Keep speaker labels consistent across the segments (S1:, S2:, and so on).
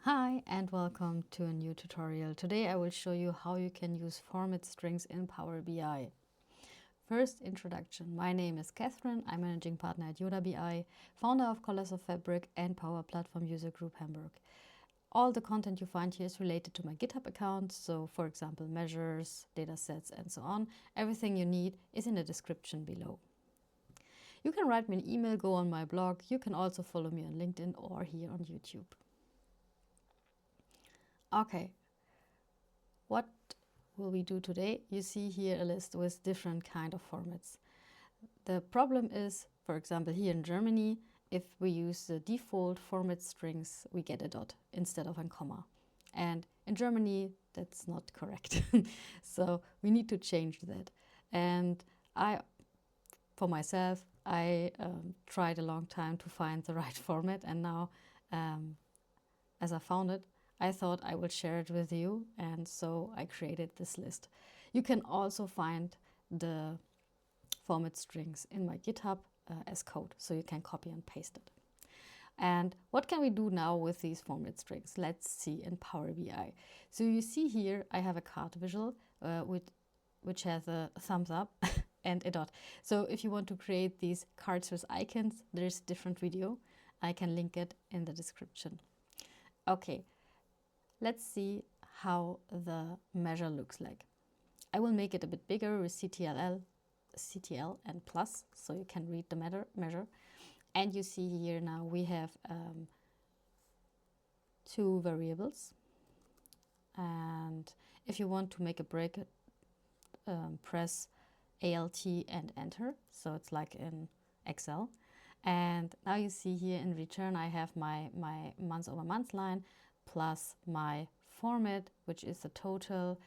S1: Hi and welcome to a new tutorial. Today I will show you how you can use format strings in Power BI. First, introduction. My name is Kathrin. I'm managing partner at Yoda BI, founder of Colors of Fabric and Power Platform User Group Hamburg. All the content you find here is related to my GitHub account, so for example measures, datasets and so on. Everything you need is in the description below. You can write me an email, go on my blog. You can also follow me on LinkedIn or here on YouTube. Okay, what will we do today? You see here a list with different kind of formats. The problem is, for example, here in Germany, if we use the default format strings, we get a dot instead of a comma. And in Germany, that's not correct. So we need to change that. And for myself, I tried a long time to find the right format, and now as I found it, I thought I will share it with you, and so I created this list. You can also find the format strings in my GitHub as code, so you can copy and paste it. And what can we do now with these format strings? Let's see in Power BI. So you see here I have a card visual which has a thumbs up and a dot. So if you want to create these cards with icons, there's a different video. I can link it in the description. Okay. Let's see how the measure looks like. I will make it a bit bigger with CTL and plus, so you can read the measure. And you see here now we have two variables. And if you want to make a break, press Alt and enter. So it's like in Excel. And now you see here in return I have my month over month line plus my format, which is the total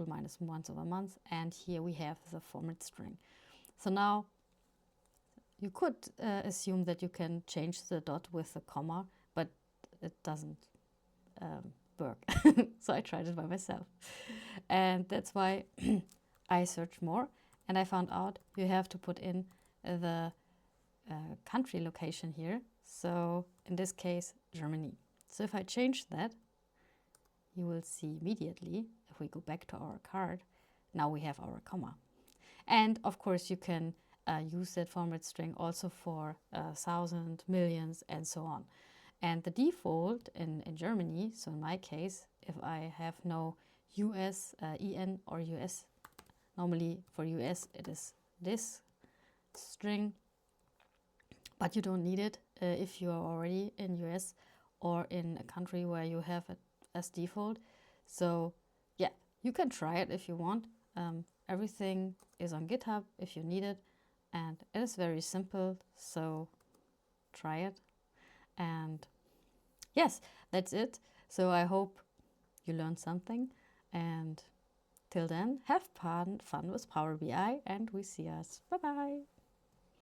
S1: minus months over months, and here we have the format string. So now you could assume that you can change the dot with a comma, but it doesn't work. So I tried it by myself, and that's why I searched more, and I found out you have to put in the country location here. So in this case, Germany. So if I change that, you will see immediately, if we go back to our card, now we have our comma. And of course you can use that format string also for 1,000, millions and so on. And the default in Germany, so in my case, if I have no US, EN or US, normally for US it is this string, but you don't need it if you are already in US or in a country where you have it as default. So yeah, you can try it if you want. Everything is on GitHub if you need it, and it is very simple, so try it. And yes, that's it. So I hope you learned something, and till then, have fun with Power BI, and we see us. Bye bye.